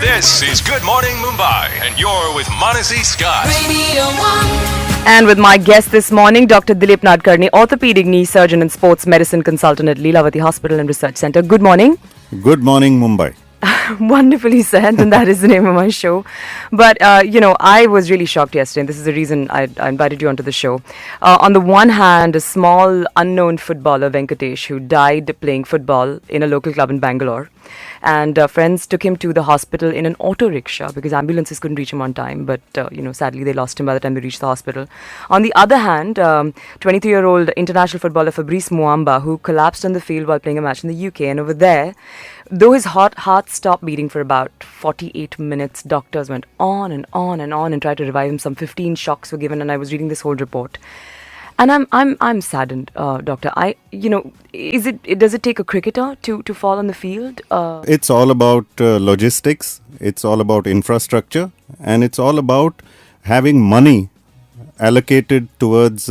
This is Good Morning Mumbai, and you're with Manasi Scott. Radio 1. And with my guest this morning, Dr. Dilip Nadkarni, orthopedic knee surgeon and sports medicine consultant at Leelavati Hospital and Research Centre. Good morning. Good morning, Mumbai. Wonderfully said, and that is the name of my show. But, I was really shocked yesterday, and this is the reason I invited you onto the show. On the one hand, a small unknown footballer, Venkatesh, who died playing football in a local club in Bangalore. And friends took him to the hospital in an auto rickshaw because ambulances couldn't reach him on time. But, sadly, they lost him by the time they reached the hospital. On the other hand, 23-year-old international footballer Fabrice Muamba, who collapsed on the field while playing a match in the UK. And over there, though his heart stopped beating for about 48 minutes, doctors went on and on and on and tried to revive him. Some 15 shocks were given, and I was reading this whole report. And I'm saddened, doctor. Does it take a cricketer to fall on the field? It's all about logistics. It's all about infrastructure, and it's all about having money allocated towards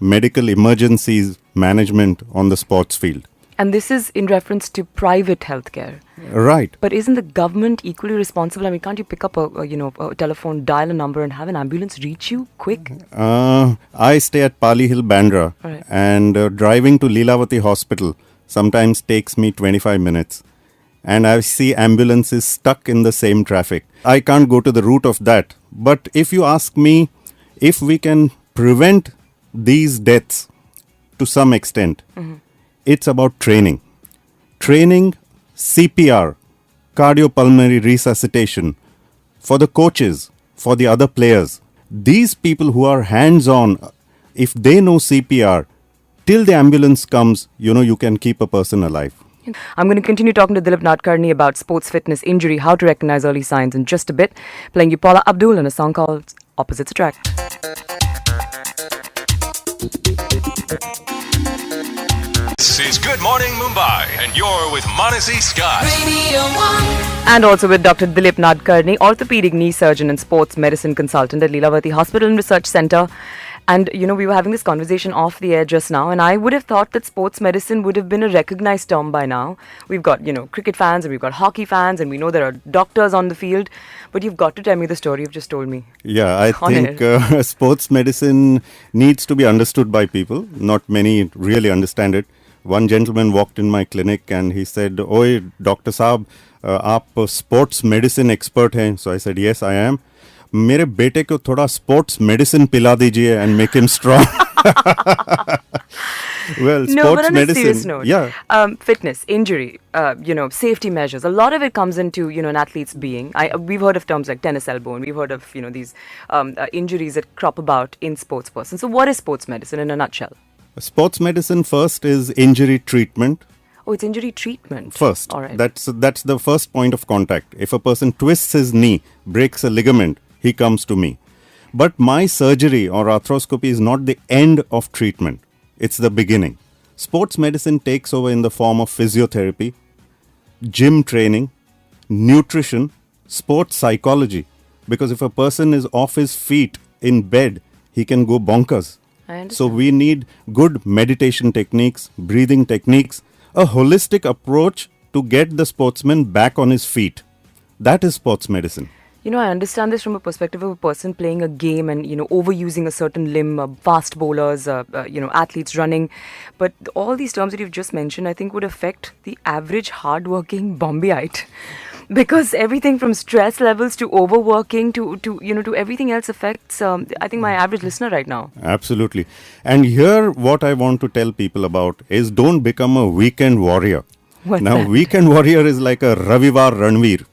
medical emergencies management on the sports field. And this is in reference to private healthcare. Right. But isn't the government equally responsible? I mean, can't you pick up a telephone, dial a number, and have an ambulance reach you quick? I stay at Pali Hill, Bandra, Right. and driving to Leelavati Hospital sometimes takes me 25 minutes. And I see ambulances stuck in the same traffic. I can't go to the root of that. But if you ask me if we can prevent these deaths to some extent, it's about training. Training, CPR, cardiopulmonary resuscitation, for the coaches, for the other players. These people who are hands-on, if they know CPR, till the ambulance comes, you can keep a person alive. I'm going to continue talking to Dilip Nadkarni about sports fitness, injury, how to recognize early signs in just a bit. Playing you Paula Abdul and a song called Opposites Attract. This is Good Morning Mumbai, and you're with Manasi Scott. Radio 1. And also with Dr. Dilip Nadkarni, orthopedic knee surgeon and sports medicine consultant at Leelavati Hospital and Research Centre. And, we were having this conversation off the air just now, and I would have thought that sports medicine would have been a recognized term by now. We've got, cricket fans, and we've got hockey fans, and we know there are doctors on the field. But you've got to tell me the story you've just told me. Yeah, I think sports medicine needs to be understood by people. Not many really understand it. One gentleman walked in my clinic and he said, "Oi, Dr. Saab, aap sports medicine expert hain?" So I said, "Yes, I am. मेरे बेटे को थोड़ा sports medicine पिला दीजिए and make him strong." Well, No, sports but on medicine. a serious note, Yeah. Fitness, injury, safety measures. A lot of it comes into an athlete's being. We've heard of terms like tennis elbow, and we've heard of these injuries that crop about in sports persons. So, what is sports medicine in a nutshell? Sports medicine first is injury treatment. Oh, it's injury treatment. First, All right. that's the first point of contact. If a person twists his knee, breaks a ligament, he comes to me. But my surgery or arthroscopy is not the end of treatment. It's the beginning. Sports medicine takes over in the form of physiotherapy, gym training, nutrition, sports psychology. Because if a person is off his feet in bed, he can go bonkers. I understand. So we need good meditation techniques, breathing techniques, a holistic approach to get the sportsman back on his feet. That is sports medicine. I understand this from a perspective of a person playing a game and, overusing a certain limb, fast bowlers, athletes running. But all these terms that you've just mentioned, I think would affect the average hardworking Bombayite. Because everything from stress levels to overworking to everything else affects, I think, my average listener right now. Absolutely. And here what I want to tell people about is don't become a weekend warrior. What's Now, that? weekend warrior is like a Ravivar Ranveer.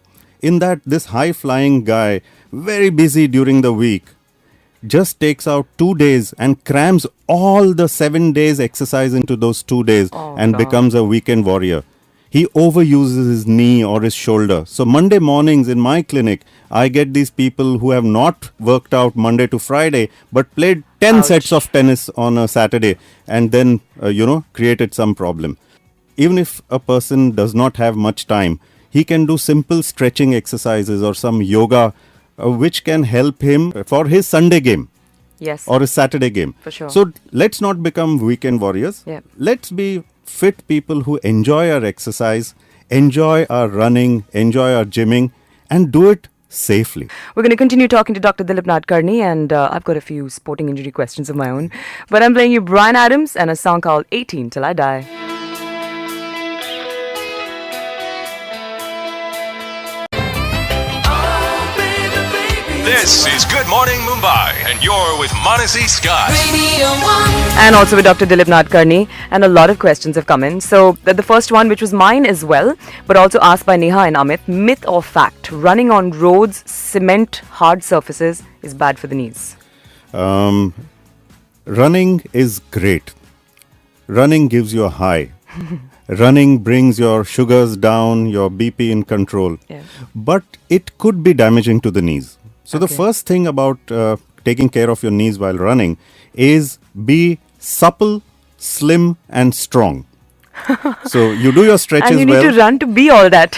In that, this high-flying guy, very busy during the week, just takes out 2 days and crams all the 7 days exercise into those 2 days and God. becomes a weekend warrior. He overuses his knee or his shoulder. So Monday mornings in my clinic, I get these people who have not worked out Monday to Friday, but played 10 Ouch. sets of tennis on a Saturday and then, created some problem. Even if a person does not have much time, he can do simple stretching exercises or some yoga, which can help him for his Sunday game. Yes. Or a Saturday game. For sure. So let's not become weekend warriors. Yeah. Let's be fit people who enjoy our exercise, enjoy our running, enjoy our gymming, and do it safely. We're going to continue talking to Dr. Dilip Nadkarni, and I've got a few sporting injury questions of my own. But I'm playing you Bryan Adams and a song called 18 Till I Die. This is Good Morning Mumbai, and you're with Manasi Scott. Radio 1. And also with Dr. Dilip Nadkarni, and a lot of questions have come in. So the first one, which was mine as well, but also asked by Neha and Amit, myth or fact, running on roads, cement, hard surfaces is bad for the knees? Running is great. Running gives you a high. Running brings your sugars down, your BP in control. Yeah. But it could be damaging to the knees. So the Okay. first thing about taking care of your knees while running is be supple, slim and strong. So you do your stretches And you well. need to run to be all that.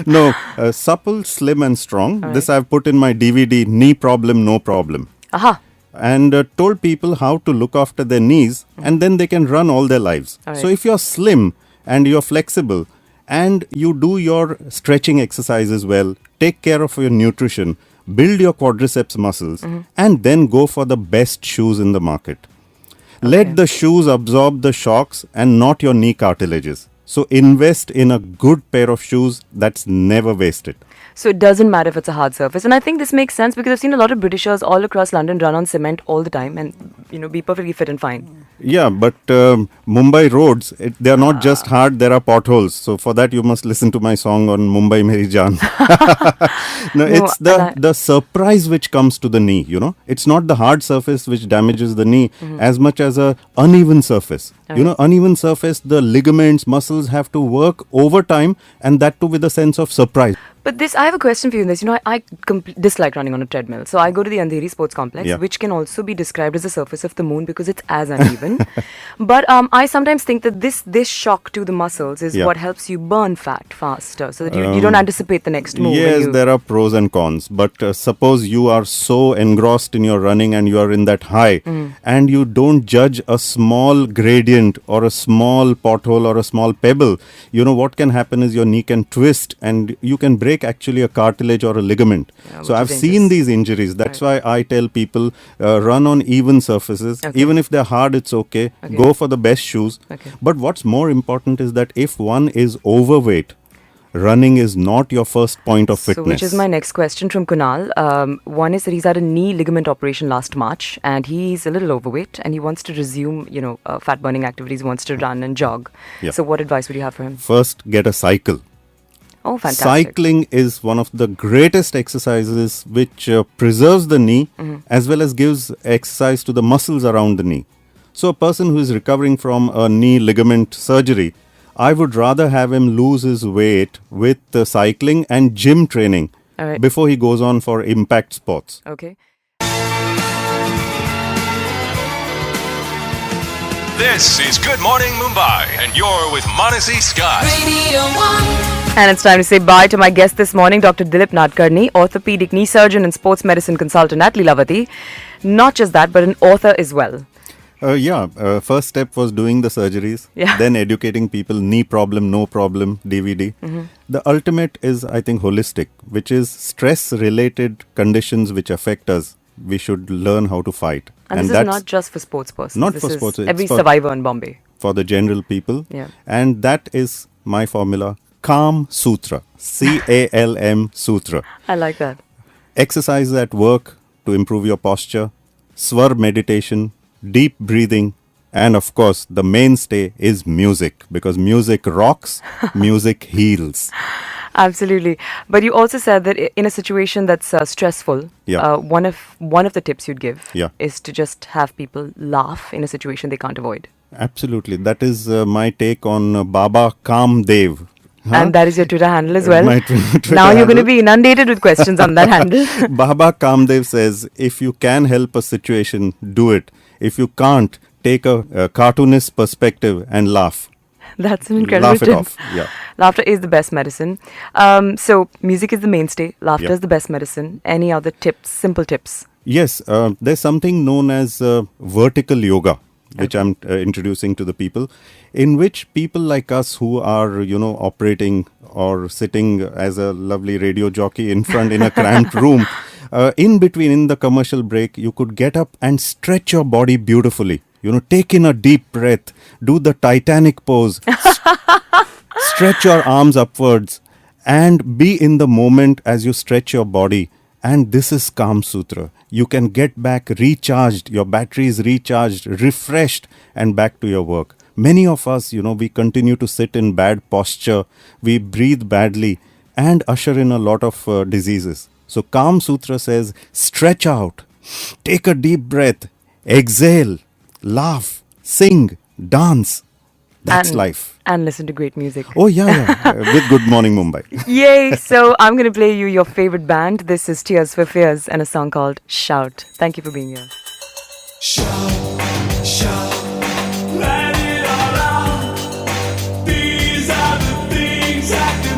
No, supple, slim and strong. This I've put in my DVD, Knee Problem, No Problem. Aha. And told people how to look after their knees and then they can run all their lives. All right. So if you're slim and you're flexible and you do your stretching exercises well, take care of your nutrition, build your quadriceps muscles and then go for the best shoes in the market. Let the shoes absorb the shocks and not your knee cartilages. So invest in a good pair of shoes that's never wasted. So it doesn't matter if it's a hard surface. And I think this makes sense because I've seen a lot of Britishers all across London run on cement all the time and, be perfectly fit and fine. Yeah, but Mumbai roads, they are not just hard, there are potholes. So for that, you must listen to my song on Mumbai Meri Jaan. It's the surprise which comes to the knee, It's not the hard surface which damages the knee as much as a uneven surface. Uneven surface, the ligaments, muscles have to work over time and that too with a sense of surprise. But I have a question for you in this. I dislike running on a treadmill. So I go to the Andheri Sports Complex, Yeah. which can also be described as the surface of the moon because it's as uneven. But I sometimes think that this shock to the muscles is Yeah. what helps you burn fat faster so that you don't anticipate the next move. Yes, there are pros and cons. But suppose you are so engrossed in your running and you are in that high and you don't judge a small gradient or a small pothole or a small pebble, what can happen is your knee can twist and you can break actually a cartilage or a ligament. which So is I've dangerous. seen these injuries. That's why I tell people run on even surfaces. Okay. Even if they're hard, it's okay. Go for the best shoes. Okay. But what's more important is that if one is overweight, running is not your first point of fitness. So which is my next question from Kunal. One is that he's had a knee ligament operation last March and he's a little overweight and he wants to resume, fat burning activities, wants to run and jog. Yeah. So what advice would you have for him? First, get a cycle. Oh, fantastic. Cycling is one of the greatest exercises which preserves the knee as well as gives exercise to the muscles around the knee. So a person who is recovering from a knee ligament surgery, I would rather have him lose his weight with cycling and gym training All right. before he goes on for impact sports. Okay. This is Good Morning Mumbai, and you're with Manasi Scott. Radio 1. And it's time to say bye to my guest this morning, Dr. Dilip Nadkarni, orthopedic knee surgeon and sports medicine consultant at Lilavati. Not just that, but an author as well. First step was doing the surgeries, Yeah. then educating people, knee problem, no problem, DVD. The ultimate is, I think, holistic, which is stress-related conditions which affect us. We should learn how to fight. And this is that's not just for sports persons. Not This for is sports, it's every for- survivor in Bombay. for the general people. Yeah. And that is my formula, Calm Sutra, CALM Sutra. I like that. Exercises at work to improve your posture, swar meditation, deep breathing, and of course, the mainstay is music because music rocks, music heals. Absolutely. But you also said that in a situation that's stressful, Yeah. one of the tips you'd give Yeah. is to just have people laugh in a situation they can't avoid. Absolutely. That is my take on Baba Kamdev. Huh? And that is your Twitter handle as well. My Twitter now you're going to handle. be inundated with questions on that handle. Baba Kamdev says, if you can help a situation, do it. If you can't, take a cartoonist perspective and laugh. That's an incredible Laugh it tip. off. Yeah. Laughter is the best medicine. So music is the mainstay. Laughter Yeah. is the best medicine. Any other tips, simple tips? Yes, there's something known as vertical yoga. which I'm introducing to the people, in which people like us who are, operating or sitting as a lovely radio jockey in front in a cramped room, in between, in the commercial break, you could get up and stretch your body beautifully. Take in a deep breath, do the Titanic pose, stretch your arms upwards, and be in the moment as you stretch your body. And this is Kam Sutra. You can get back recharged, your battery is recharged, refreshed, and back to your work. Many of us, we continue to sit in bad posture, we breathe badly, and usher in a lot of diseases. So Kam Sutra says, stretch out, take a deep breath, exhale, laugh, sing, dance. That's life. And listen to great music. Oh, yeah. With Good Morning Mumbai. Yay! So I'm going to play you your favorite band. This is Tears for Fears and a song called Shout. Thank you for being here. Shout, shout, let it all out. These are the things I do.